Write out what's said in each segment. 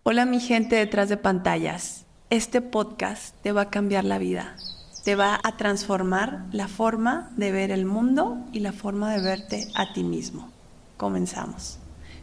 Hola mi gente detrás de pantallas. Este podcast te va a cambiar la vida. Te va a transformar la forma de ver el mundo y la forma de verte a ti mismo. Comenzamos.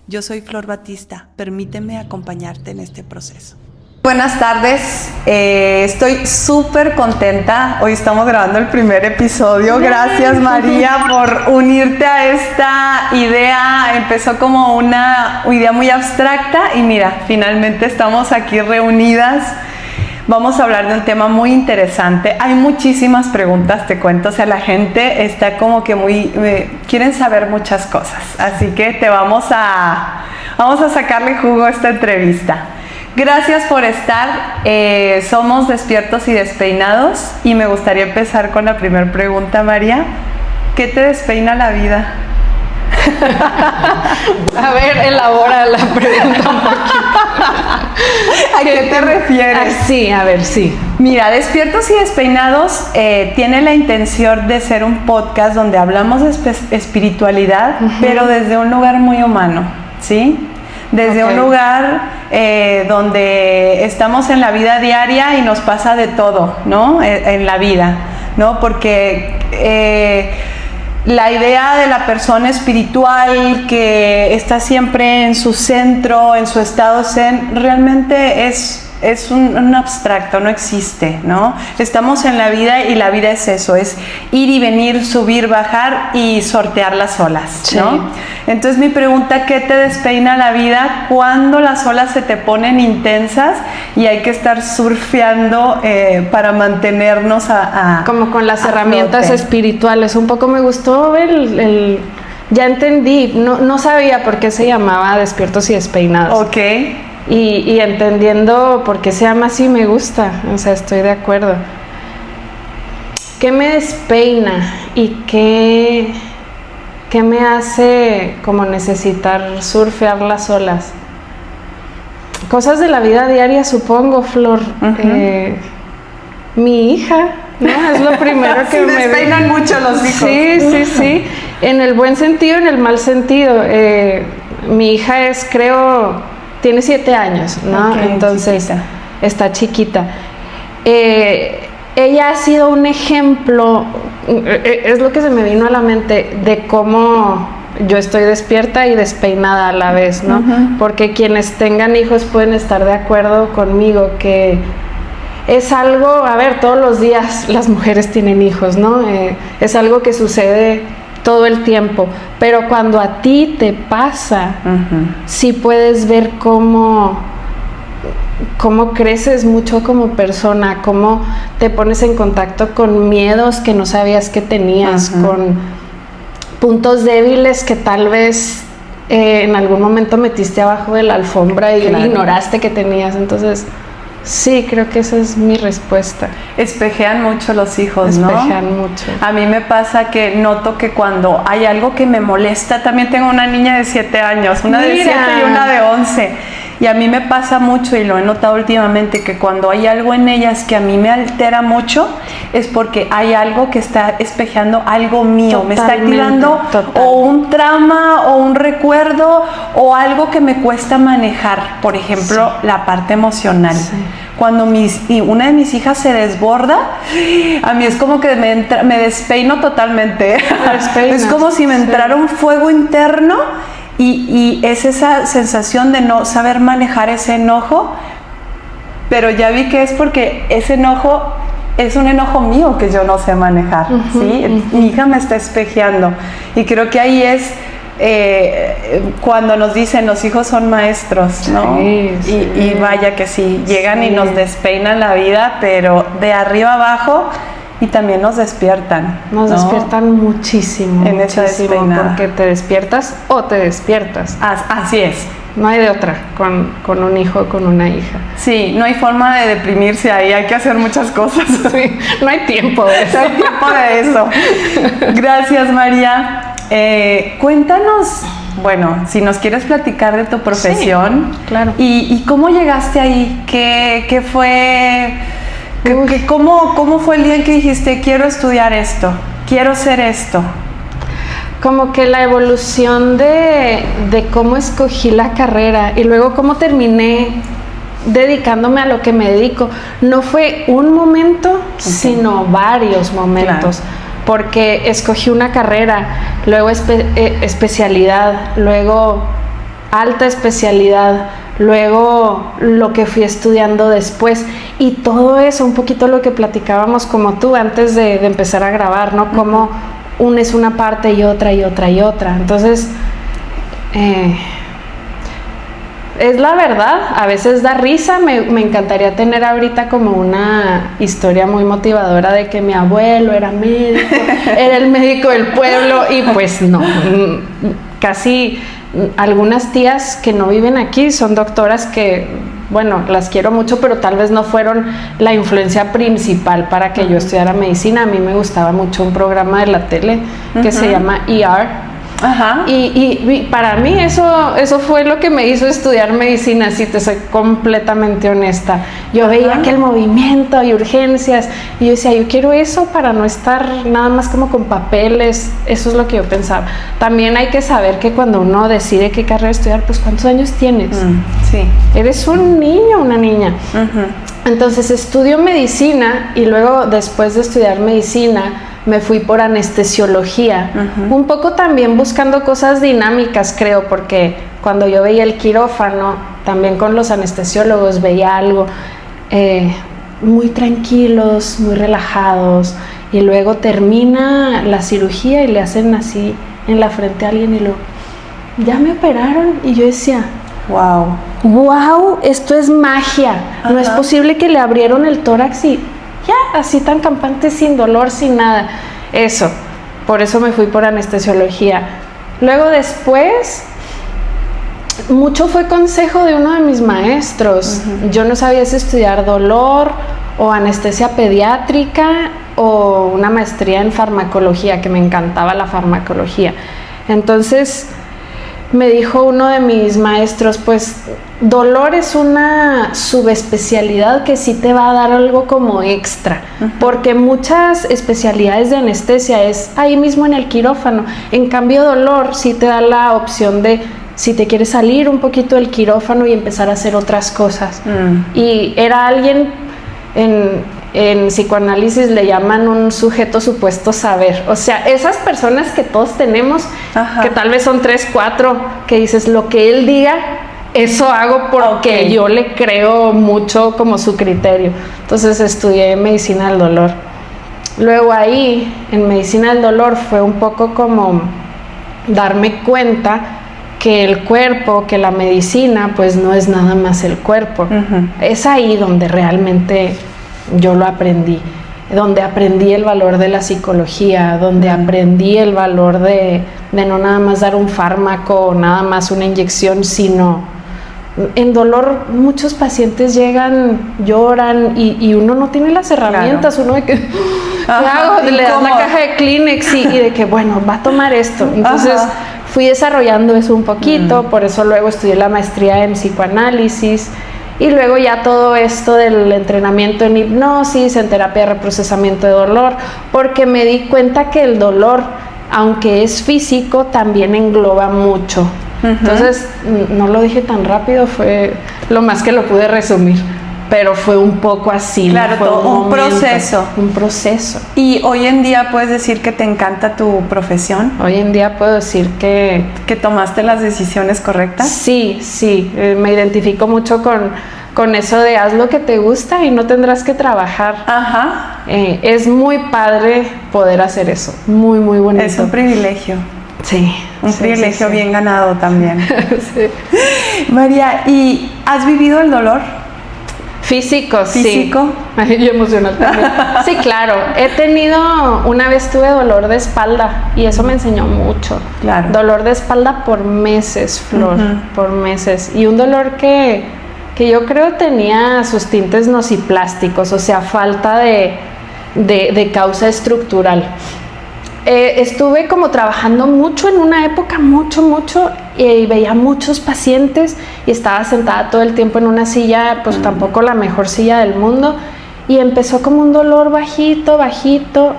Yo soy Flor Batista. Permíteme acompañarte en este proceso. Buenas tardes, estoy súper contenta. Hoy estamos grabando el primer episodio. Gracias María por unirte a esta idea. Empezó como una idea muy abstracta y mira, finalmente estamos aquí reunidas. Vamos a hablar de un tema muy interesante. Hay muchísimas preguntas, te cuento. O sea, la gente está como que quieren saber muchas cosas. Así que vamos a sacarle jugo a esta entrevista. Gracias por estar. Somos Despiertos y Despeinados y me gustaría empezar con la primera pregunta, María. ¿Qué te despeina la vida? A ver, elabora la pregunta un poquito. ¿A qué te refieres? Sí, a ver, sí. Mira, Despiertos y Despeinados tiene la intención de ser un podcast donde hablamos de espiritualidad, pero desde un lugar muy humano, ¿sí? Desde un lugar donde estamos en la vida diaria y nos pasa de todo, ¿no? En la vida, ¿no? Porque la idea de la persona espiritual que está siempre en su centro, en su estado zen, realmente es un abstracto, no existe, ¿no? Estamos en la vida y la vida es eso, es ir y venir, subir, bajar y sortear las olas, ¿no? Sí. Entonces mi pregunta, ¿qué te despeina la vida cuando las olas se te ponen intensas y hay que estar surfeando para mantenernos como con las herramientas flote espirituales? Un poco me gustó ya entendí, no sabía por qué se llamaba Despiertos y Despeinados. Ok. Y entendiendo por qué se llama así me gusta, o sea, estoy de acuerdo. ¿Qué me despeina y qué me hace como necesitar surfear las olas? Cosas de la vida diaria, supongo, Flor. Uh-huh. Mi hija, ¿no? Es lo primero que me despeinan mucho los hijos. Sí. En el buen sentido, en el mal sentido. Mi hija tiene 7 años, ¿no? Okay, entonces chiquita. Está chiquita. Ella ha sido un ejemplo, es lo que se me vino a la mente, de cómo yo estoy despierta y despeinada a la vez, ¿no? Uh-huh. Porque quienes tengan hijos pueden estar de acuerdo conmigo que es algo, a ver, todos los días las mujeres tienen hijos, ¿no? Es algo que sucede todo el tiempo, pero cuando a ti te pasa, uh-huh, sí puedes ver cómo creces mucho como persona, cómo te pones en contacto con miedos que no sabías que tenías, uh-huh, con puntos débiles que tal vez en algún momento metiste abajo de la alfombra y claro, ignoraste que tenías. Entonces sí, creo que esa es mi respuesta. Espejean mucho los hijos, ¿no? Espejean mucho. A mí me pasa que noto que cuando hay algo que me molesta, también tengo una niña de 7 años, una de 7 y una de 11. Y a mí me pasa mucho, y lo he notado últimamente, que cuando hay algo en ellas que a mí me altera mucho, es porque hay algo que está espejeando algo mío. Totalmente, me está activando o un trauma o un recuerdo o algo que me cuesta manejar. Por ejemplo, sí, la parte emocional. Sí. Cuando una de mis hijas se desborda, a mí es como que me despeino totalmente. Es como si me entrara un fuego interno. Y es esa sensación de no saber manejar ese enojo, pero ya vi que es porque ese enojo es un enojo mío que yo no sé manejar, uh-huh, ¿sí? Uh-huh. Mi hija me está espejeando y creo que ahí es cuando nos dicen los hijos son maestros, ¿no? Sí, sí. Y vaya que sí, llegan, sí, y nos despeinan la vida, pero de arriba abajo. Y también nos despiertan. Nos, ¿no?, despiertan muchísimo. En esa despeinada. Porque te despiertas o te despiertas. Así es. No hay de otra con un hijo o con una hija. Sí, no hay forma de deprimirse ahí, hay que hacer muchas cosas. Sí, no hay tiempo de eso. No hay tiempo de eso. Gracias, María. Cuéntanos, bueno, si nos quieres platicar de tu profesión. Sí, claro. ¿Y cómo llegaste ahí? ¿Qué fue? ¿Cómo fue el día en que dijiste, quiero estudiar esto, quiero ser esto? Como que la evolución de cómo escogí la carrera y luego cómo terminé dedicándome a lo que me dedico. No fue un momento, sino varios momentos. Claro. Porque escogí una carrera, luego especialidad, luego alta especialidad, luego lo que fui estudiando después, y todo eso, un poquito lo que platicábamos como tú antes de empezar a grabar, ¿no? Cómo unes una parte y otra y otra y otra. Entonces, es la verdad, a veces da risa. Me encantaría tener ahorita como una historia muy motivadora de que mi abuelo era médico, era el médico del pueblo, y pues no, casi algunas tías que no viven aquí son doctoras que, bueno, las quiero mucho, pero tal vez no fueron la influencia principal para que yo estudiara medicina. A mí me gustaba mucho un programa de la tele que se llama ER. Ajá. Y para mí eso fue lo que me hizo estudiar medicina, si te soy completamente honesta. Yo veía aquel movimiento y urgencias, y yo decía, yo quiero eso para no estar nada más como con papeles. Eso es lo que yo pensaba. También hay que saber que cuando uno decide qué carrera estudiar, pues ¿cuántos años tienes? Sí. Eres un niño, una niña. Entonces estudio medicina, y luego después de estudiar medicina me fui por anestesiología, un poco también buscando cosas dinámicas, creo, porque cuando yo veía el quirófano, también con los anestesiólogos veía algo muy tranquilos, muy relajados, y luego termina la cirugía y le hacen así en la frente a alguien y luego, ya me operaron, y yo decía, wow, esto es magia. No es posible que le abrieron el tórax y ya, así tan campante, sin dolor, sin nada. Eso, por eso me fui por anestesiología. Luego después, mucho fue consejo de uno de mis maestros. Yo no sabía si estudiar dolor o anestesia pediátrica o una maestría en farmacología, que me encantaba la farmacología. Entonces me dijo uno de mis maestros, pues dolor es una subespecialidad que sí te va a dar algo como extra, porque muchas especialidades de anestesia es ahí mismo en el quirófano. En cambio, dolor sí te da la opción de, si te quieres salir un poquito del quirófano y empezar a hacer otras cosas. Y era alguien en psicoanálisis le llaman un sujeto supuesto saber. O sea, esas personas que todos tenemos, que tal vez son 3, 4, que dices, lo que él diga, eso hago porque yo le creo mucho como su criterio. Entonces estudié medicina del dolor. Luego ahí, en medicina del dolor, fue un poco como darme cuenta que el cuerpo, que la medicina, pues no es nada más el cuerpo. Es ahí donde realmente yo lo aprendí, donde aprendí el valor de la psicología, donde aprendí el valor de no nada más dar un fármaco o nada más una inyección, sino en dolor muchos pacientes llegan, lloran y uno no tiene las herramientas, uno de que ¿qué hago? Le das la caja de Kleenex y de que bueno, va a tomar esto. Entonces fui desarrollando eso un poquito, por eso luego estudié la maestría en psicoanálisis. Y luego ya todo esto del entrenamiento en hipnosis, en terapia de reprocesamiento de dolor, porque me di cuenta que el dolor, aunque es físico, también engloba mucho. Entonces, no lo dije tan rápido, fue lo más que lo pude resumir, pero fue un poco así. Claro, fue todo un proceso. Un proceso. ¿Y hoy en día puedes decir que te encanta tu profesión? Hoy en día puedo decir que tomaste las decisiones correctas. Sí, me identifico mucho con eso de haz lo que te gusta y no tendrás que trabajar. Es muy padre poder hacer eso, muy, muy bonito. Es un privilegio. Sí. Un privilegio bien ganado también. Sí. María, ¿y has vivido el dolor? Físico. Sí. Y emocional también. Sí, claro. Una vez tuve dolor de espalda y eso me enseñó mucho. Claro. Dolor de espalda por meses, Flor, por meses. Y un dolor que yo creo tenía sus tintes nociplásticos, o sea, falta de causa estructural. Estuve como trabajando mucho en una época, mucho, y veía muchos pacientes y estaba sentada todo el tiempo en una silla, pues tampoco la mejor silla del mundo, y empezó como un dolor bajito,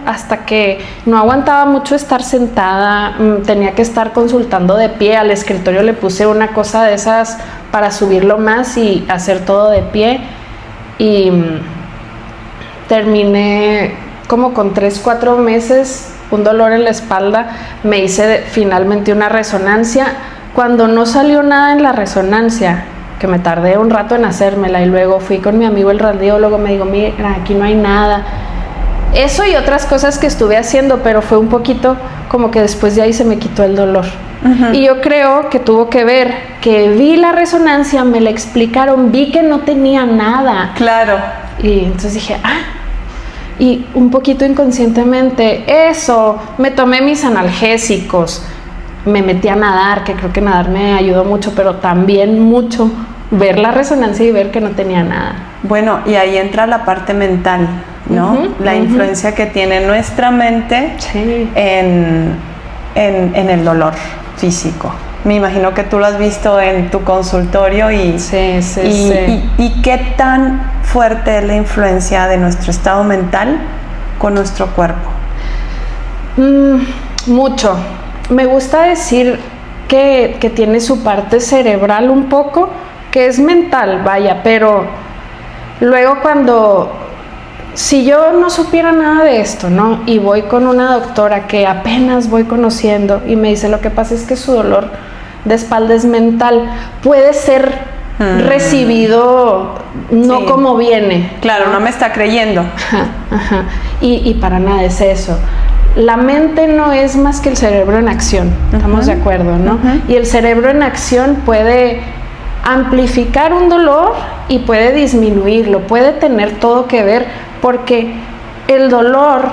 hasta que no aguantaba mucho estar sentada, tenía que estar consultando de pie. Al escritorio le puse una cosa de esas para subirlo más y hacer todo de pie. Y terminé como con 3-4 meses, un dolor en la espalda. Me hice finalmente una resonancia. Cuando no salió nada en la resonancia, que me tardé un rato en hacérmela, y luego fui con mi amigo el radiólogo, me dijo, mira, aquí no hay nada. Eso y otras cosas que estuve haciendo, pero fue un poquito como que después de ahí se me quitó el dolor. Y yo creo que tuvo que ver que vi la resonancia, me la explicaron, vi que no tenía nada. Claro. Y entonces dije, y un poquito inconscientemente, me tomé mis analgésicos, me metí a nadar, que creo que nadar me ayudó mucho, pero también mucho ver la resonancia y ver que no tenía nada. Bueno, y ahí entra la parte mental, ¿no? La influencia que tiene nuestra mente en el dolor físico. Me imagino que tú lo has visto en tu consultorio y qué tan fuerte es la influencia de nuestro estado mental con nuestro cuerpo. Mucho. Me gusta decir que tiene su parte cerebral un poco, que es mental, vaya, pero luego si yo no supiera nada de esto, ¿no? Y voy con una doctora que apenas voy conociendo y me dice, lo que pasa es que su dolor de espalda es mental, puede ser recibido no como viene. Claro, no me está creyendo. Y para nada es eso. La mente no es más que el cerebro en acción, estamos de acuerdo, ¿no? Y el cerebro en acción puede amplificar un dolor y puede disminuirlo, puede tener todo que ver, porque el dolor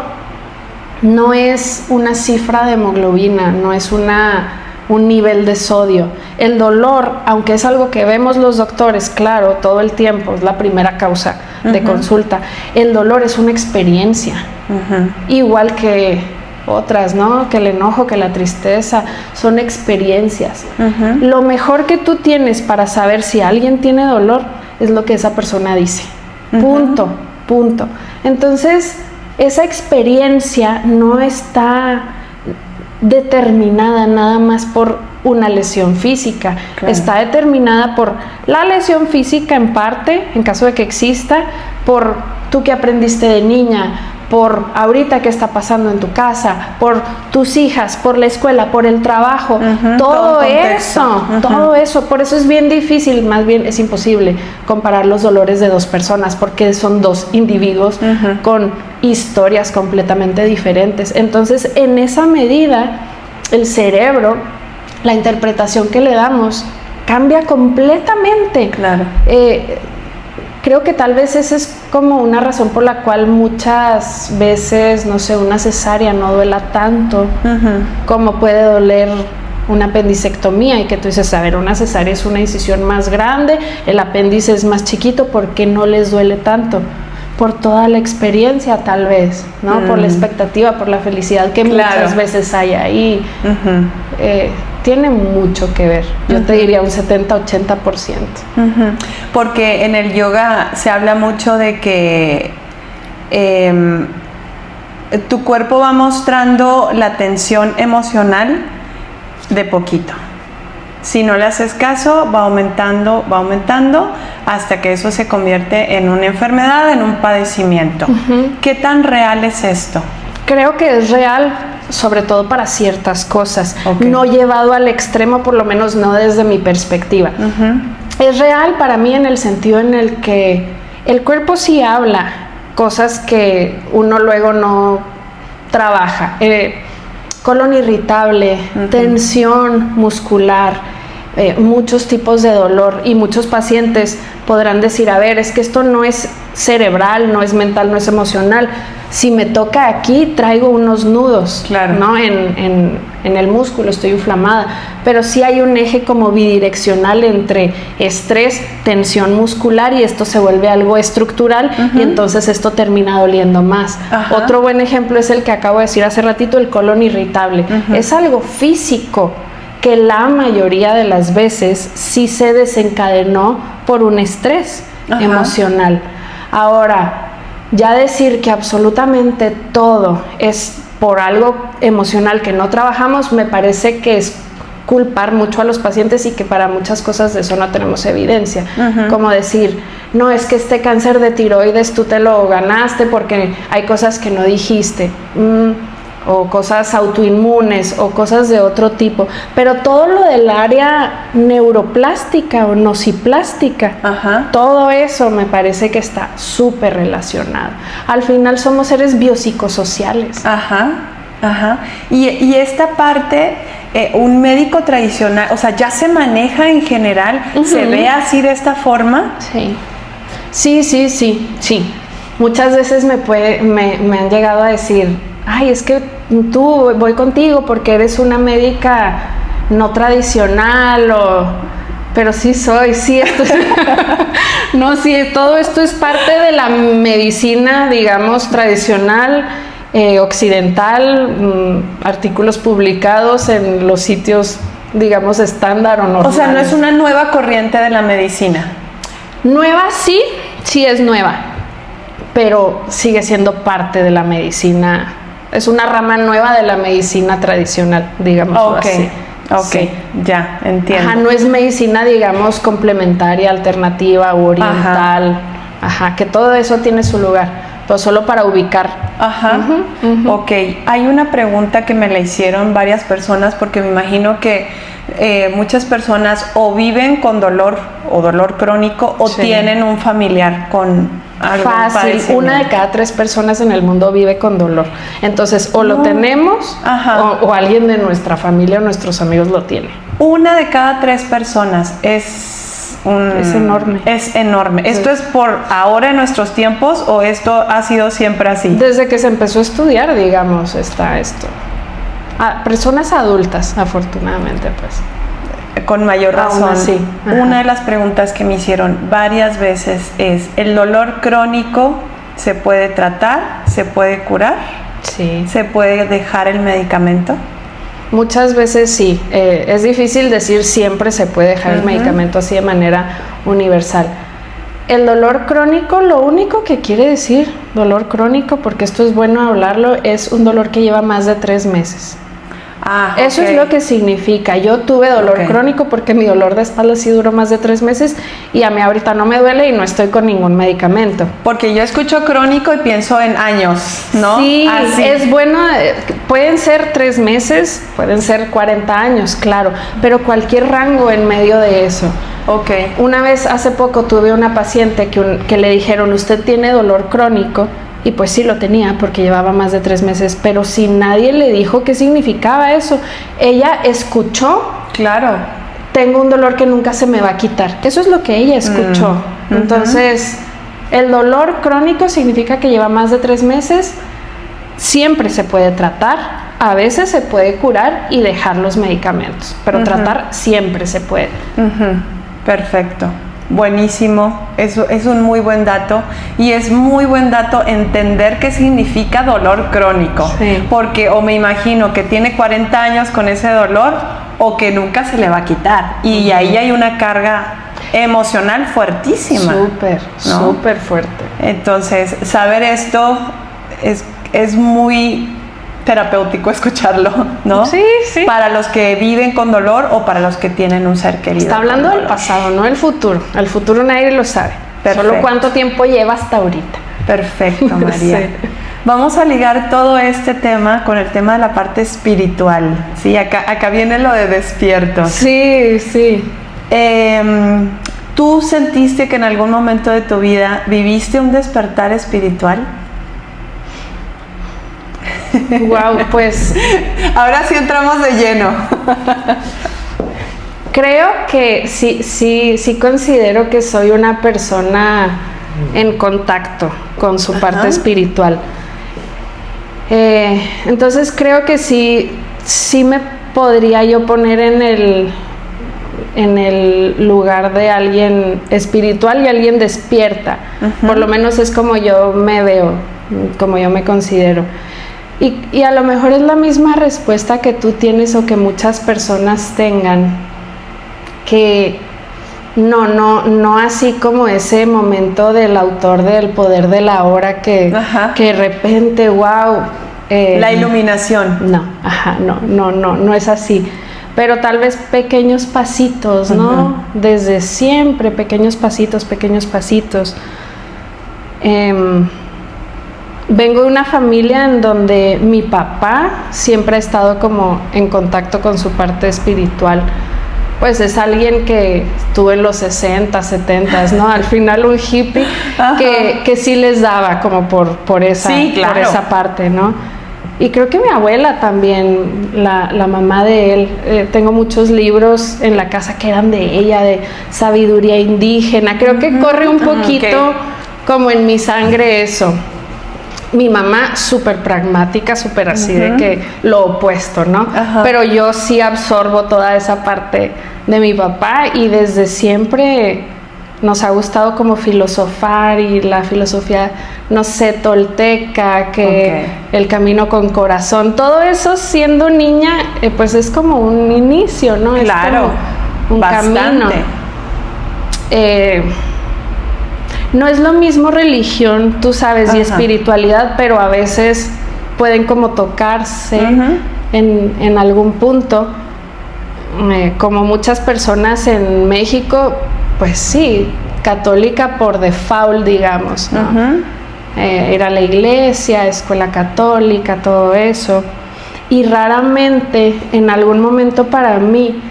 no es una cifra de hemoglobina, no es un nivel de sodio. El dolor, aunque es algo que vemos los doctores, claro, todo el tiempo, es la primera causa de consulta, el dolor es una experiencia, igual que otras, ¿no? Que el enojo, que la tristeza, son experiencias. Lo mejor que tú tienes para saber si alguien tiene dolor es lo que esa persona dice. Punto. Entonces, esa experiencia no está determinada nada más por una lesión física. Claro. Está determinada por la lesión física en parte, en caso de que exista, por tú que aprendiste de niña, por ahorita qué está pasando en tu casa, por tus hijas, por la escuela, por el trabajo, todo eso. Por eso es bien difícil, más bien es imposible comparar los dolores de dos personas, porque son dos individuos con historias completamente diferentes. Entonces, en esa medida, el cerebro, la interpretación que le damos, cambia completamente. Claro. Creo que tal vez esa es como una razón por la cual muchas veces, no sé, una cesárea no duela tanto como puede doler una apendicectomía, y que tú dices, a ver, una cesárea es una incisión más grande, el apéndice es más chiquito, ¿por qué no les duele tanto? Por toda la experiencia, tal vez, ¿no? Por la expectativa, por la felicidad que muchas veces hay ahí. Tiene mucho que ver. Yo te diría un 70-80%. Porque en el yoga se habla mucho de que tu cuerpo va mostrando la tensión emocional de poquito. Si no le haces caso, va aumentando hasta que eso se convierte en una enfermedad, en un padecimiento. ¿Qué tan real es esto? Creo que es real, sobre todo para ciertas cosas, no llevado al extremo, por lo menos no desde mi perspectiva. Es real para mí en el sentido en el que el cuerpo sí habla cosas que uno luego no trabaja. Colon irritable, tensión muscular, muchos tipos de dolor, y muchos pacientes podrán decir, a ver, es que esto no es cerebral, no es mental, no es emocional. Si me toca aquí, traigo unos nudos, ¿no? En el músculo, estoy inflamada, pero sí hay un eje como bidireccional entre estrés, tensión muscular, y esto se vuelve algo estructural, y entonces esto termina doliendo más. Otro buen ejemplo es el que acabo de decir hace ratito, el colon irritable. Es algo físico que la mayoría de las veces sí se desencadenó por un estrés emocional. Ahora, ya decir que absolutamente todo es por algo emocional que no trabajamos, me parece que es culpar mucho a los pacientes y que para muchas cosas de eso no tenemos evidencia. Como decir, no, es que este cáncer de tiroides tú te lo ganaste porque hay cosas que no dijiste, o cosas autoinmunes o cosas de otro tipo, pero todo lo del área neuroplástica o nociplástica, todo eso me parece que está súper relacionado. Al final somos seres biopsicosociales. Y esta parte, un médico tradicional, o sea, ya se maneja en general, ¿se ve así de esta forma? Sí. Muchas veces me han llegado a decir, ay, es que tú, voy contigo porque eres una médica no tradicional, pero sí soy, no, sí, todo esto es parte de la medicina, digamos, tradicional, occidental, artículos publicados en los sitios, digamos, estándar o normales. O sea, no es una nueva corriente de la medicina. Nueva sí es nueva, pero sigue siendo parte de la medicina. Es una rama nueva de la medicina tradicional, digamos así. Sí. Ya, entiendo. No es medicina, digamos, complementaria, alternativa u oriental. Que todo eso tiene su lugar, pero solo para ubicar. Ok, hay una pregunta que me la hicieron varias personas porque me imagino que muchas personas o viven con dolor o dolor crónico o tienen un familiar con algún padecimiento. 1 de cada 3 personas en el mundo vive con dolor. Entonces, o lo tenemos o alguien de nuestra familia o nuestros amigos lo tiene. 1 de cada 3 personas es enorme. Es enorme. Sí. ¿Esto es por ahora en nuestros tiempos o esto ha sido siempre así? Desde que se empezó a estudiar, digamos, está esto. Personas adultas, afortunadamente, pues. Con mayor razón. Sí. Una de las preguntas que me hicieron varias veces es, ¿el dolor crónico se puede tratar? ¿Se puede curar? Sí. ¿Se puede dejar el medicamento? Muchas veces sí. Es difícil decir siempre se puede dejar el medicamento así de manera universal. El dolor crónico, lo único que quiere decir dolor crónico, porque esto es bueno hablarlo, es un dolor que lleva más de 3 meses. Eso es lo que significa. Yo tuve dolor crónico porque mi dolor de espalda sí duró más de 3 meses y a mí ahorita no me duele y no estoy con ningún medicamento. Porque yo escucho crónico y pienso en años, ¿no? Sí, es bueno, pueden ser 3 meses, pueden ser 40 años, claro, pero cualquier rango en medio de eso. Una vez hace poco tuve una paciente que le dijeron, usted tiene dolor crónico. Y pues sí lo tenía porque llevaba más de 3 meses, pero si nadie le dijo qué significaba eso, ella escuchó, tengo un dolor que nunca se me va a quitar. Eso es lo que ella escuchó. Entonces, el dolor crónico significa que lleva más de 3 meses, siempre se puede tratar, a veces se puede curar y dejar los medicamentos, pero tratar siempre se puede. Perfecto. Buenísimo, eso es un muy buen dato y es muy buen dato entender qué significa dolor crónico, porque o me imagino que tiene 40 años con ese dolor o que nunca se le va a quitar y ahí hay una carga emocional fuertísima. Súper fuerte. Entonces, saber esto es muy terapéutico escucharlo, ¿no? Sí. Para los que viven con dolor o para los que tienen un ser querido. Está hablando del pasado, no del futuro. El futuro nadie lo sabe. Perfecto. Solo cuánto tiempo lleva hasta ahorita. Perfecto, María. Vamos a ligar todo este tema con el tema de la parte espiritual. Sí, acá viene lo de despiertos. Sí. ¿Tú sentiste que en algún momento de tu vida viviste un despertar espiritual? Wow, pues ahora sí entramos de lleno. Creo que sí considero que soy una persona en contacto con su parte espiritual. Entonces creo que sí me podría yo poner en el lugar de alguien espiritual y alguien despierta. Por lo menos es como yo me veo, como yo me considero. Y a lo mejor es la misma respuesta que tú tienes o que muchas personas tengan, que no así como ese momento del autor del Poder de la Hora que de repente, wow. La iluminación. No es así. pero tal vez pequeños pasitos, ¿no? Desde siempre, pequeños pasitos. Vengo de una familia en donde mi papá siempre ha estado como en contacto con su parte espiritual. Pues es alguien que estuvo en los 60, 70, ¿no? Al final un hippie que sí les daba como por esa parte, ¿no? Y creo que mi abuela también, la mamá de él, tengo muchos libros en la casa que eran de ella, de sabiduría indígena. Creo que corre un poquito como en mi sangre eso. Mi mamá súper pragmática, súper así de que lo opuesto, ¿no? Pero yo sí absorbo toda esa parte de mi papá y desde siempre nos ha gustado como filosofar y la filosofía, no sé, tolteca, que el camino con corazón, todo eso siendo niña, pues es como un inicio, ¿no? Claro, es como un camino. No es lo mismo religión, tú sabes, y espiritualidad, pero a veces pueden como tocarse en algún punto. Como muchas personas en México, pues sí, católica por default, digamos, ¿no? Ir a la iglesia, escuela católica, todo eso. Y raramente, en algún momento para mí,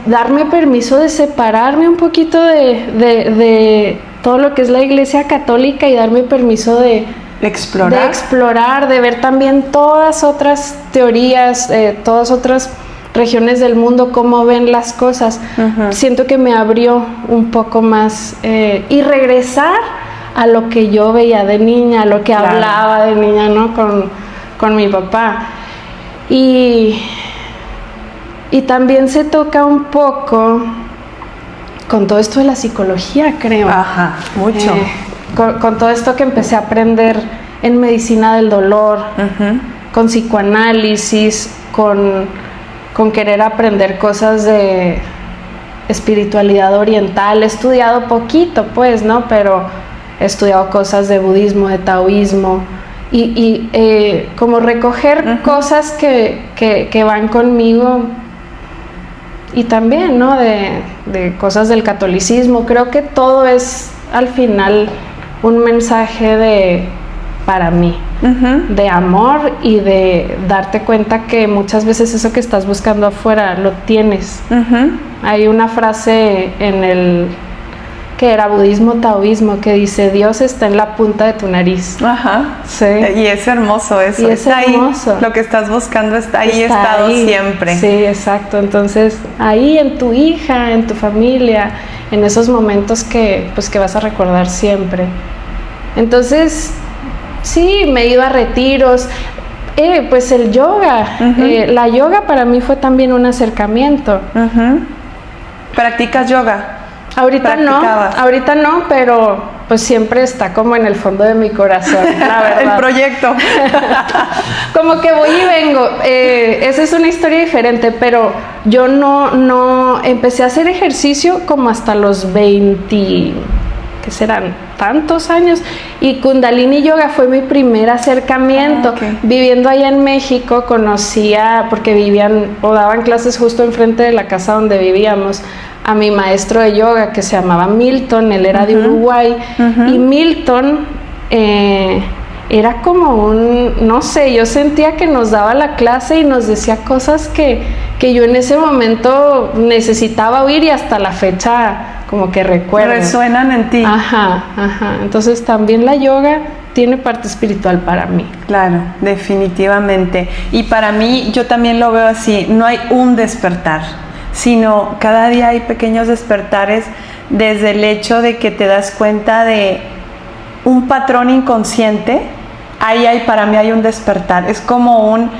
darme permiso de separarme un poquito de todo lo que es la iglesia católica y darme permiso de explorar, de ver también todas otras teorías, todas otras regiones del mundo, cómo ven las cosas. Siento que me abrió un poco más y regresar a lo que yo veía de niña, a lo que hablaba de niña, ¿no? Con mi papá. Y también se toca un poco con todo esto de la psicología, creo. Mucho. Con todo esto que empecé a aprender en medicina del dolor, con psicoanálisis, con querer aprender cosas de espiritualidad oriental. He estudiado poquito, pues, ¿no? Pero he estudiado cosas de budismo, de taoísmo. Y como recoger cosas que van conmigo. Y también, ¿no? De cosas del catolicismo. Creo que todo es, al final, un mensaje para mí, de amor y de darte cuenta que muchas veces eso que estás buscando afuera lo tienes. Hay una frase en el que era budismo, taoísmo, que dice: Dios está en la punta de tu nariz. Sí. Y es hermoso eso. Y es hermoso. Ahí, lo que estás buscando está ahí, ha estado siempre. Sí, exacto. Entonces, ahí en tu hija, en tu familia, en esos momentos que vas a recordar siempre. Entonces, sí, me he ido a retiros. Pues el yoga, la yoga para mí fue también un acercamiento. ¿Practicas yoga? Ahorita no, pero pues siempre está como en el fondo de mi corazón, la verdad. El proyecto. Como que voy y vengo. Esa es una historia diferente, pero yo no empecé a hacer ejercicio como hasta los 20, ¿qué serán? Tantos años. Y Kundalini Yoga fue mi primer acercamiento. Viviendo allá en México conocía, porque vivían o daban clases justo enfrente de la casa donde vivíamos, a mi maestro de yoga que se llamaba Milton. Él era de Uruguay. Y Milton era como no sé, yo sentía que nos daba la clase y nos decía cosas que yo en ese momento necesitaba oír y hasta la fecha como que recuerdo. Resuenan en ti. Entonces también la yoga tiene parte espiritual para mí. Claro, definitivamente. Y para mí, yo también lo veo así, no hay un despertar, sino cada día hay pequeños despertares, desde el hecho de que te das cuenta de un patrón inconsciente. Para mí hay un despertar, es como un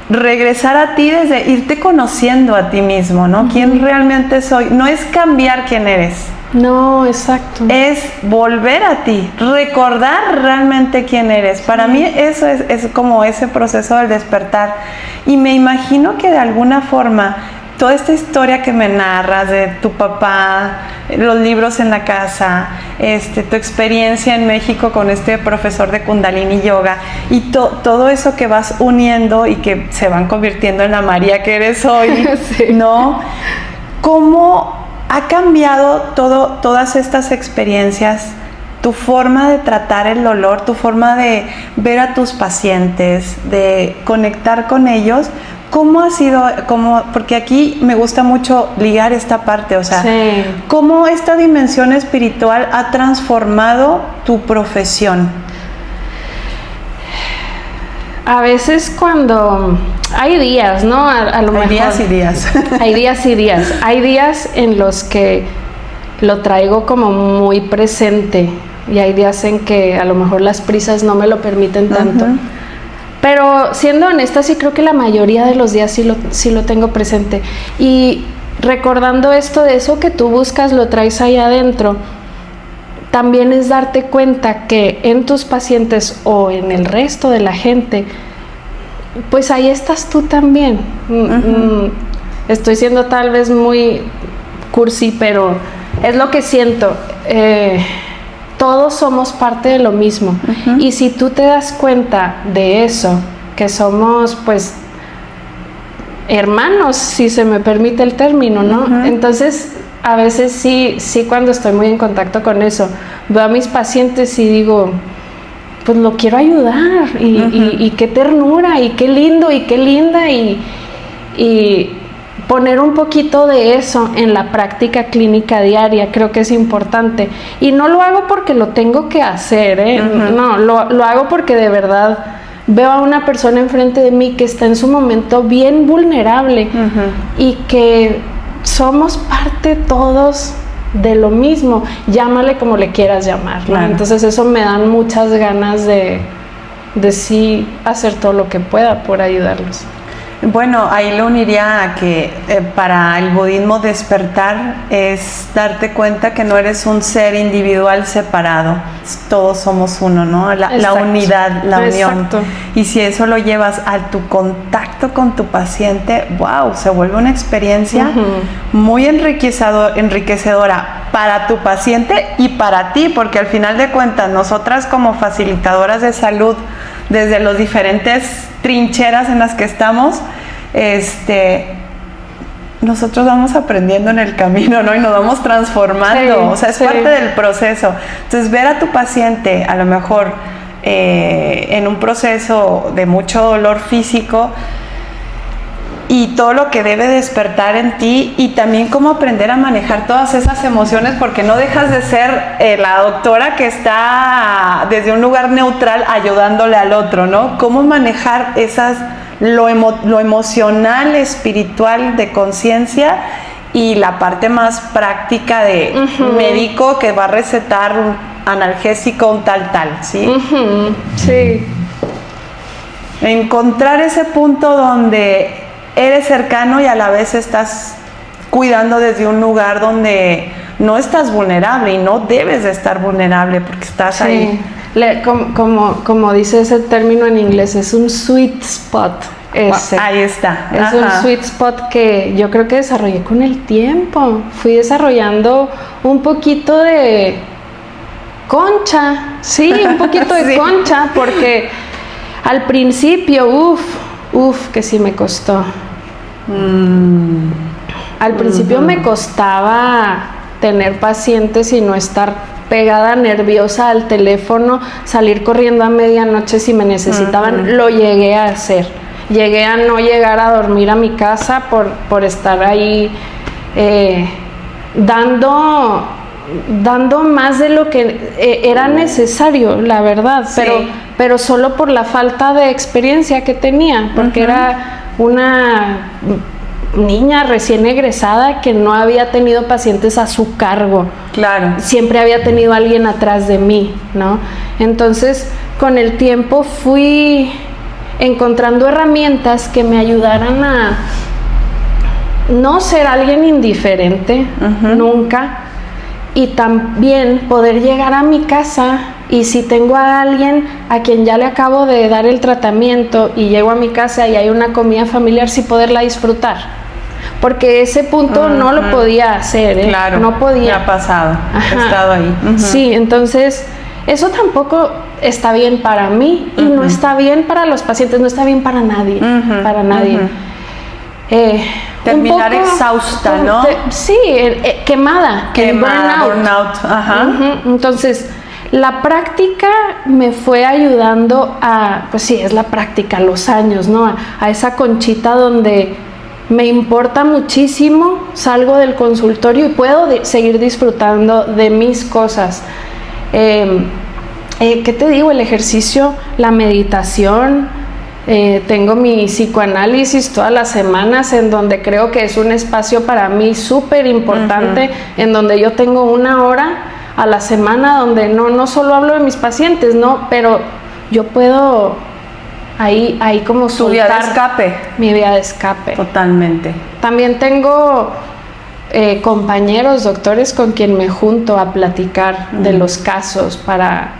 regresar a ti, desde irte conociendo a ti mismo, ¿no? ¿Quién realmente soy? No es cambiar quién eres. No, exacto. Es volver a ti, recordar realmente quién eres. Para mí eso es como ese proceso del despertar. Y me imagino que de alguna forma toda esta historia que me narras de tu papá, los libros en la casa, tu experiencia en México con este profesor de Kundalini Yoga y todo eso que vas uniendo y que se van convirtiendo en la María que eres hoy, sí. ¿No? ¿Cómo ha cambiado todas estas experiencias? Tu forma de tratar el dolor, tu forma de ver a tus pacientes, de conectar con ellos, ¿cómo ha sido? Porque aquí me gusta mucho ligar esta parte, o sea, sí. ¿Cómo esta dimensión espiritual ha transformado tu profesión? A veces cuando hay días, ¿no? A lo mejor. Hay días y días. Hay días y días. Hay días en los que lo traigo como muy presente y hay días en que a lo mejor las prisas no me lo permiten tanto. Uh-huh. Pero siendo honesta, sí creo que la mayoría de los días sí lo tengo presente. Y recordando esto de eso que tú buscas, lo traes ahí adentro, también es darte cuenta que en tus pacientes o en el resto de la gente, pues ahí estás tú también. Uh-huh. Estoy siendo tal vez muy cursi, pero es lo que siento. Todos somos parte de lo mismo. Uh-huh. Y si tú te das cuenta de eso, que somos pues hermanos, si se me permite el término, ¿no? Uh-huh. Entonces a veces sí cuando estoy muy en contacto con eso, veo a mis pacientes y digo, pues lo quiero ayudar y qué ternura y qué lindo y qué linda y poner un poquito de eso en la práctica clínica diaria creo que es importante. Y no lo hago porque lo tengo que hacer, uh-huh. No, lo hago porque de verdad veo a una persona enfrente de mí que está en su momento bien vulnerable, uh-huh. y que somos parte todos de lo mismo, llámale como le quieras llamar, ¿no? Claro. Entonces eso me dan muchas ganas de sí hacer todo lo que pueda por ayudarlos. Bueno, ahí lo uniría a que para el budismo despertar es darte cuenta que no eres un ser individual separado, todos somos uno, ¿no? La unidad, la unión. Exacto. Y si eso lo llevas a tu contacto con tu paciente, wow, se vuelve una experiencia uh-huh. muy enriquecedora para tu paciente y para ti, porque al final de cuentas nosotras como facilitadoras de salud, desde los diferentes trincheras en las que estamos, nosotros vamos aprendiendo en el camino, ¿no? Y nos vamos transformando, sí, o sea, es parte del proceso. Entonces, ver a tu paciente, a lo mejor en un proceso de mucho dolor físico, y todo lo que debe despertar en ti, y también cómo aprender a manejar todas esas emociones, porque no dejas de ser la doctora que está desde un lugar neutral ayudándole al otro, ¿no? Cómo manejar lo emocional, espiritual, de conciencia, y la parte más práctica de uh-huh. médico que va a recetar un analgésico, un tal, ¿sí? Uh-huh. Sí. Encontrar ese punto donde eres cercano y a la vez estás cuidando desde un lugar donde no estás vulnerable y no debes de estar vulnerable porque estás sí. ahí. Como dice ese término en inglés, es un sweet spot. Ese. Ahí está. Es Ajá. un sweet spot que yo creo que desarrollé con el tiempo. Fui desarrollando un poquito de concha, sí, un poquito de sí. concha, porque al principio, que sí me costó. Al principio uh-huh. me costaba tener pacientes y no estar pegada nerviosa al teléfono, salir corriendo a medianoche si me necesitaban. Uh-huh. Lo llegué a hacer. Llegué a no llegar a dormir a mi casa por estar ahí dando más de lo que era necesario, la verdad, sí. pero solo por la falta de experiencia que tenía, porque uh-huh. era una niña recién egresada que no había tenido pacientes a su cargo. Claro. Siempre había tenido alguien atrás de mí, ¿no? Entonces, con el tiempo fui encontrando herramientas que me ayudaran a no ser alguien indiferente, uh-huh. nunca, y también poder llegar a mi casa, y si tengo a alguien a quien ya le acabo de dar el tratamiento y llego a mi casa y hay una comida familiar, sí poderla disfrutar, porque ese punto no lo podía hacer, ¿eh? Claro, no podía. me ha pasado, he estado ahí. Sí, entonces eso tampoco está bien para mí y no está bien para los pacientes, no está bien para nadie, para nadie. Terminar exhausta, ¿no? Sí, quemada, burnout. Entonces, la práctica me fue ayudando a, pues sí, es la práctica, los años, ¿no? A esa conchita donde me importa muchísimo, salgo del consultorio y puedo seguir disfrutando de mis cosas. ¿Qué te digo? El ejercicio, la meditación. Tengo mi psicoanálisis todas las semanas, en donde creo que es un espacio para mí súper importante, en donde yo tengo 1 hora a la semana donde no solo hablo de mis pacientes, no, pero yo puedo ahí como soltar tu vía de escape. Mi vía de escape. Totalmente. También tengo compañeros, doctores con quien me junto a platicar de los casos para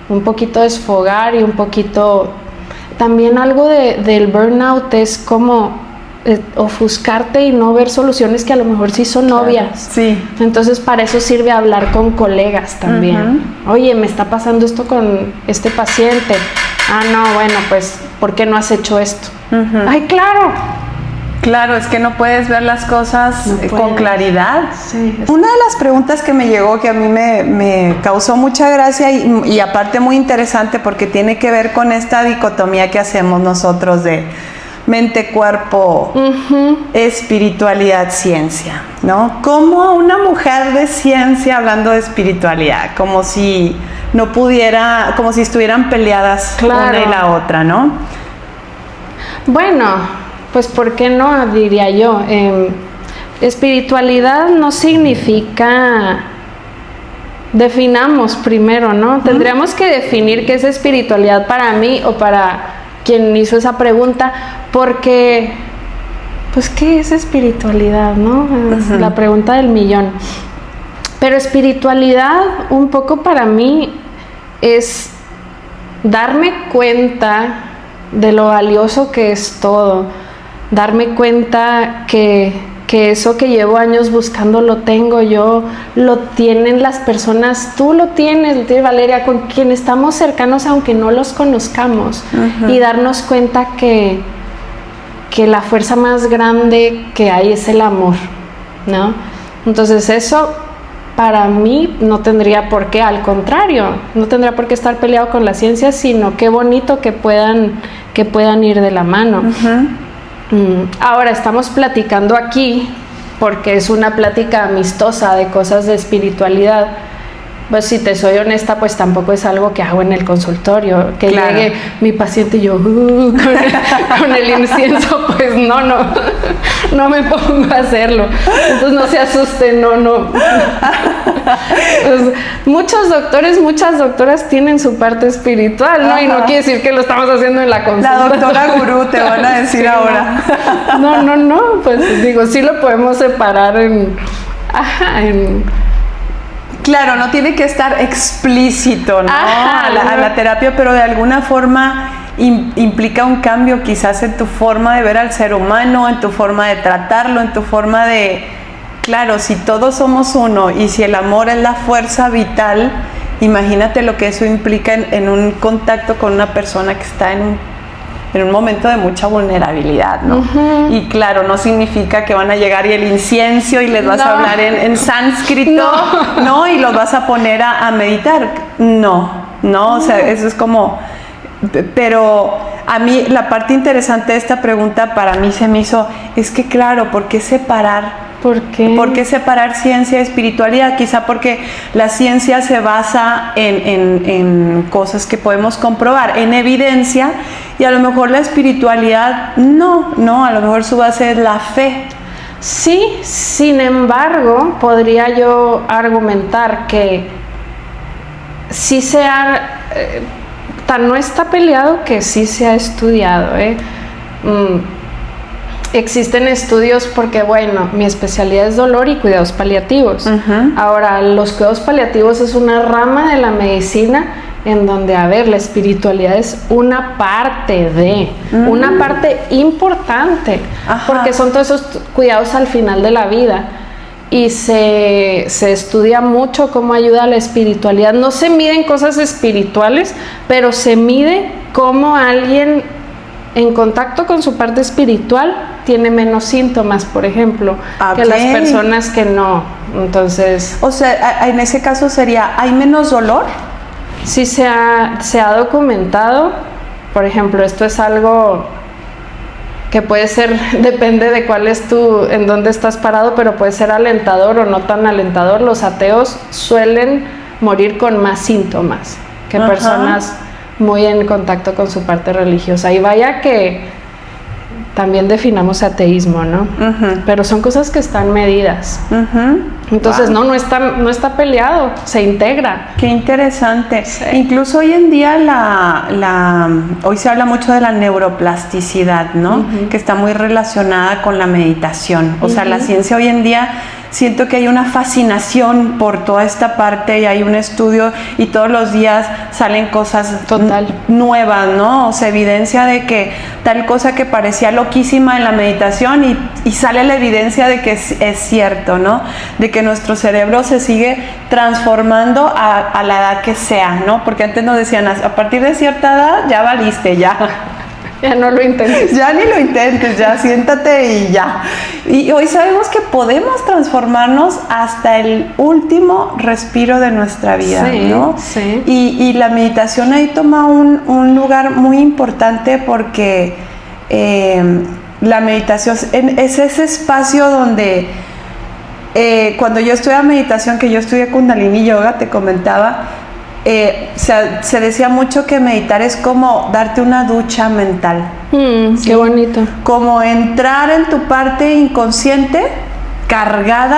un poquito desfogar y un poquito... También algo del burnout es como ofuscarte y no ver soluciones que a lo mejor sí son obvias. Sí. Entonces para eso sirve hablar con colegas también. Oye, me está pasando esto con este paciente. Ah, no, bueno, pues, ¿por qué no has hecho esto? Ay, claro. Claro, es que no puedes ver las cosas con claridad. Sí. Una de las preguntas que me llegó, que a mí me causó mucha gracia y aparte muy interesante, porque tiene que ver con esta dicotomía que hacemos nosotros de mente, cuerpo, espiritualidad, ciencia, ¿no? Como una mujer de ciencia hablando de espiritualidad, como si no pudiera, como si estuvieran peleadas una y la otra, ¿no? Bueno, pues ¿por qué no? Diría yo. Espiritualidad no significa... Definamos primero, ¿no? Tendríamos que definir qué es espiritualidad para mí o para quien hizo esa pregunta, porque, pues, ¿qué es espiritualidad, no? Es la pregunta del millón. Pero espiritualidad, un poco para mí, es darme cuenta de lo valioso que es todo. Darme cuenta que eso que llevo años buscando lo tengo yo, lo tienen las personas, tú lo tiene Valeria, con quien estamos cercanos aunque no los conozcamos, y darnos cuenta que la fuerza más grande que hay es el amor, ¿no? Entonces eso para mí no tendría por qué, al contrario, no tendría por qué estar peleado con la ciencia, sino qué bonito que puedan ir de la mano. Ahora estamos platicando aquí porque es una plática amistosa de cosas de espiritualidad. Pues si te soy honesta, pues tampoco es algo que hago en el consultorio, que llegue mi paciente y yo con el incienso, pues no me pongo a hacerlo. Entonces no se asusten, no. Pues, muchos doctores, muchas doctoras tienen su parte espiritual, ¿no? Y no quiere decir que lo estamos haciendo en la consulta. La doctora gurú te van a decir ahora. No, pues digo, sí lo podemos separar en Claro, no tiene que estar explícito, ¿no? A la terapia, pero de alguna forma implica un cambio quizás en tu forma de ver al ser humano, en tu forma de tratarlo, en tu forma de... Claro, si todos somos uno y si el amor es la fuerza vital, imagínate lo que eso implica en un contacto con una persona que está en un momento de mucha vulnerabilidad, ¿no? Y claro, no significa que van a llegar y el incienso y les vas a hablar en sánscrito, ¿no? Y los vas a poner a meditar. No, o sea, eso es como... Pero a mí la parte interesante de esta pregunta para mí se me hizo, es que claro, ¿por qué separar? ¿Por qué? ¿Por qué separar ciencia y espiritualidad? Quizá porque la ciencia se basa en cosas que podemos comprobar, en evidencia, y a lo mejor la espiritualidad no, a lo mejor su base es la fe. Sí, sin embargo, podría yo argumentar que sí no está peleado, que sí se ha estudiado, existen estudios porque, bueno, mi especialidad es dolor y cuidados paliativos. Ahora, los cuidados paliativos es una rama de la medicina en donde, a ver, la espiritualidad es una parte una parte importante, porque son todos esos cuidados al final de la vida. Y se estudia mucho cómo ayuda a la espiritualidad. No se miden cosas espirituales, pero se mide cómo alguien en contacto con su parte espiritual tiene menos síntomas, por ejemplo, que las personas que no. Entonces, o sea, en ese caso sería, ¿hay menos dolor? Sí, se ha documentado. Por ejemplo, esto es algo que puede ser, depende de cuál es en dónde estás parado, pero puede ser alentador o no tan alentador. Los ateos suelen morir con más síntomas que personas muy en contacto con su parte religiosa. Y vaya que también definamos ateísmo, ¿no? Pero son cosas que están medidas. Entonces, no está peleado, se integra. Qué interesante. Sí. Incluso hoy en día hoy se habla mucho de la neuroplasticidad, ¿no? Que está muy relacionada con la meditación. O sea, la ciencia hoy en día, siento que hay una fascinación por toda esta parte y hay un estudio y todos los días salen cosas nuevas, ¿no? O sea, evidencia de que tal cosa que parecía loquísima en la meditación y sale la evidencia de que es cierto, ¿no? De que nuestro cerebro se sigue transformando a la edad que sea, ¿no? Porque antes nos decían, a partir de cierta edad ya valiste, ya. Ya no lo intentes. Ya ni lo intentes, ya siéntate y ya. Y hoy sabemos que podemos transformarnos hasta el último respiro de nuestra vida, ¿no? Sí. Y la meditación ahí toma un lugar muy importante porque la meditación es ese espacio donde cuando yo estudiaba meditación, que yo estudié Kundalini Yoga, te comentaba, se decía mucho que meditar es como darte una ducha mental. ¿Sí? Qué bonito. Como entrar en tu parte inconsciente,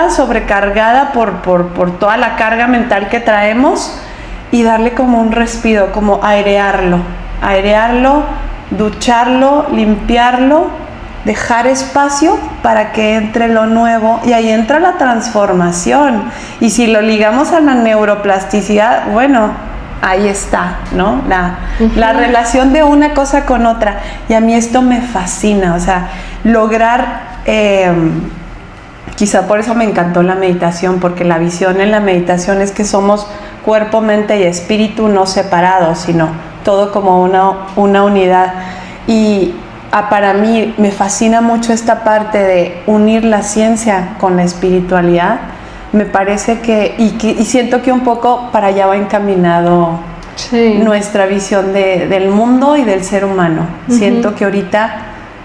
sobrecargada por toda la carga mental que traemos, y darle como un respiro, como airearlo, ducharlo, limpiarlo, dejar espacio para que entre lo nuevo, y ahí entra la transformación. Y si lo ligamos a la neuroplasticidad, bueno, ahí está, ¿no? La relación de una cosa con otra. Y a mí esto me fascina, o sea, lograr, quizá por eso me encantó la meditación, porque la visión en la meditación es que somos cuerpo, mente y espíritu no separados, sino todo como una unidad. Y para mí me fascina mucho esta parte de unir la ciencia con la espiritualidad. Me parece y siento que un poco para allá va encaminado nuestra visión del mundo y del ser humano. Siento que ahorita,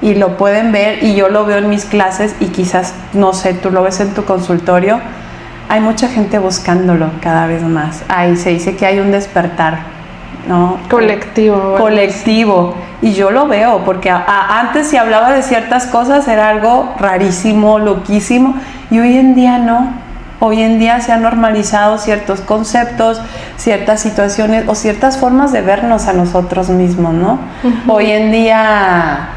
y lo pueden ver, y yo lo veo en mis clases, y quizás, no sé, tú lo ves en tu consultorio, hay mucha gente buscándolo cada vez más. Ahí se dice que hay un despertar, ¿no? Colectivo. Y yo lo veo, porque antes si hablaba de ciertas cosas era algo rarísimo, loquísimo, y hoy en día no. Hoy en día se han normalizado ciertos conceptos, ciertas situaciones o ciertas formas de vernos a nosotros mismos, ¿no? Hoy en día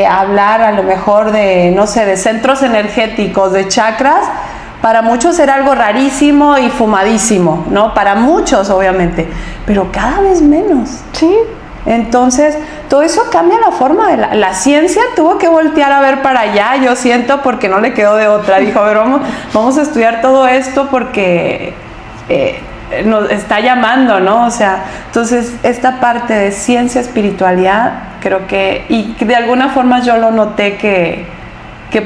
hablar a lo mejor de, no sé, de centros energéticos, de chakras, para muchos era algo rarísimo y fumadísimo, ¿no? Para muchos, obviamente, pero cada vez menos. Sí. Entonces, todo eso cambia la forma de la ciencia. Tuvo que voltear a ver para allá, yo siento, porque no le quedó de otra. Dijo, a ver, vamos a estudiar todo esto porque nos está llamando, ¿no? O sea, entonces, esta parte de ciencia, espiritualidad, creo que, y de alguna forma yo lo noté que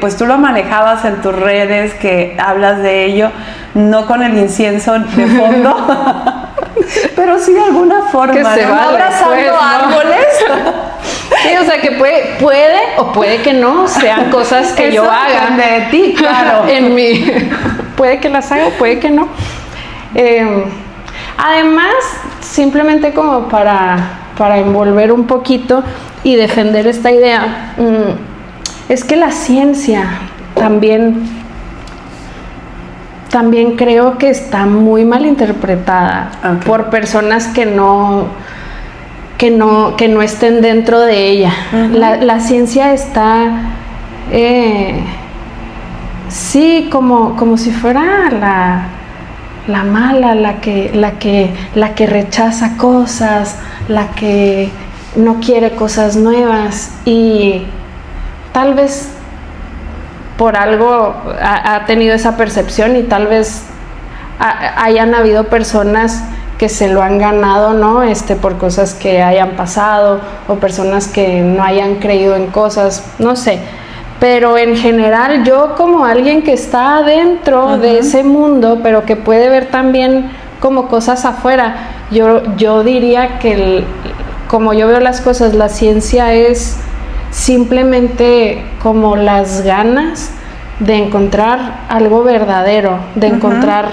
pues tú lo manejabas en tus redes, que hablas de ello, no con el incienso de fondo, pero sí de alguna forma, que se va abrazando árboles. Sí, o sea que puede o puede que no sean cosas que yo haga. De ti, claro. Puede que las haga o puede que no. Además, simplemente como para envolver un poquito y defender esta idea, es que la ciencia también creo que está muy mal interpretada por personas que no estén dentro de ella. La ciencia está sí, como si fuera la mala, la que rechaza cosas, la que no quiere cosas nuevas, y tal vez por algo ha tenido esa percepción, y tal vez hayan habido personas que se lo han ganado, ¿no? Por cosas que hayan pasado, o personas que no hayan creído en cosas, no sé. Pero en general, yo como alguien que está adentro de ese mundo, pero que puede ver también como cosas afuera, yo diría que como yo veo las cosas, la ciencia es simplemente como las ganas de encontrar algo verdadero, de encontrar,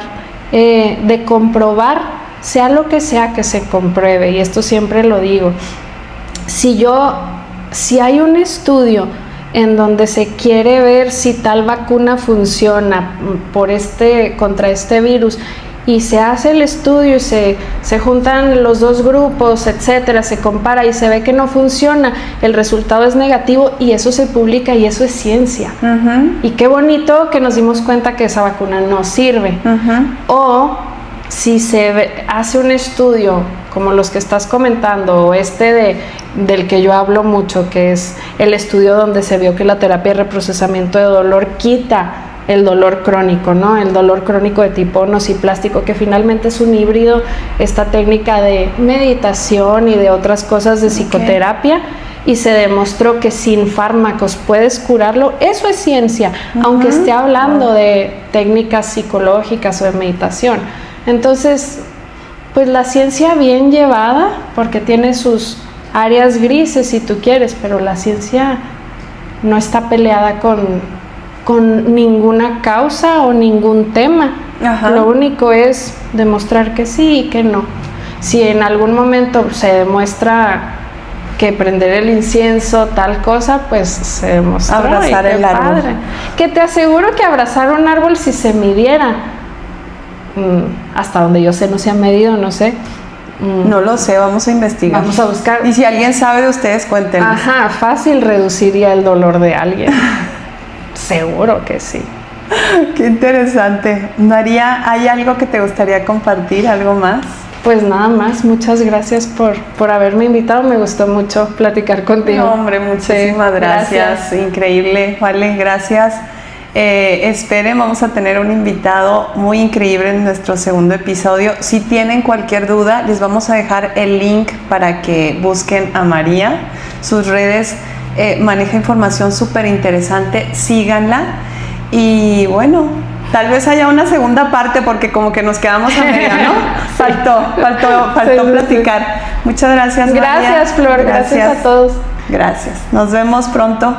de comprobar, sea lo que sea que se compruebe. Y esto siempre lo digo, si hay un estudio en donde se quiere ver si tal vacuna funciona contra este virus, y se hace el estudio y se juntan los dos grupos, etcétera, se compara y se ve que no funciona, el resultado es negativo, y eso se publica, y eso es ciencia. Y qué bonito que nos dimos cuenta que esa vacuna no sirve. O si se hace un estudio como los que estás comentando, o del que yo hablo mucho, que es el estudio donde se vio que la terapia de reprocesamiento de dolor quita el dolor crónico, ¿no? El dolor crónico de tipo nociplástico, que finalmente es un híbrido, esta técnica de meditación y de otras cosas de psicoterapia, y se demostró que sin fármacos puedes curarlo. Eso es ciencia, aunque esté hablando de técnicas psicológicas o de meditación. Entonces, pues la ciencia bien llevada, porque tiene sus áreas grises si tú quieres, pero la ciencia no está peleada con ninguna causa o ningún tema. Lo único es demostrar que sí y que no. Si en algún momento se demuestra que prender el incienso, tal cosa, pues se demostró. Abrazar el árbol. Padre. Que te aseguro que abrazar un árbol, si se midiera, hasta donde yo sé, no se ha medido, no sé. No lo sé, vamos a investigar. Vamos a buscar. Y si alguien sabe de ustedes, cuéntenos. Fácil reduciría el dolor de alguien. Seguro que sí. Qué interesante. María, ¿hay algo que te gustaría compartir? ¿Algo más? Pues nada más, muchas gracias por haberme invitado, me gustó mucho platicar contigo. No, hombre, muchísimas gracias. Increíble, vale, gracias. Esperen, vamos a tener un invitado muy increíble en nuestro segundo episodio. Si tienen cualquier duda, les vamos a dejar el link para que busquen a María. Sus redes, maneja información súper interesante, síganla. Y bueno, tal vez haya una segunda parte, porque como que nos quedamos a media, ¿no? Faltó platicar. Sí. Muchas gracias, María. Gracias, Flor. Gracias a todos. Gracias. Nos vemos pronto.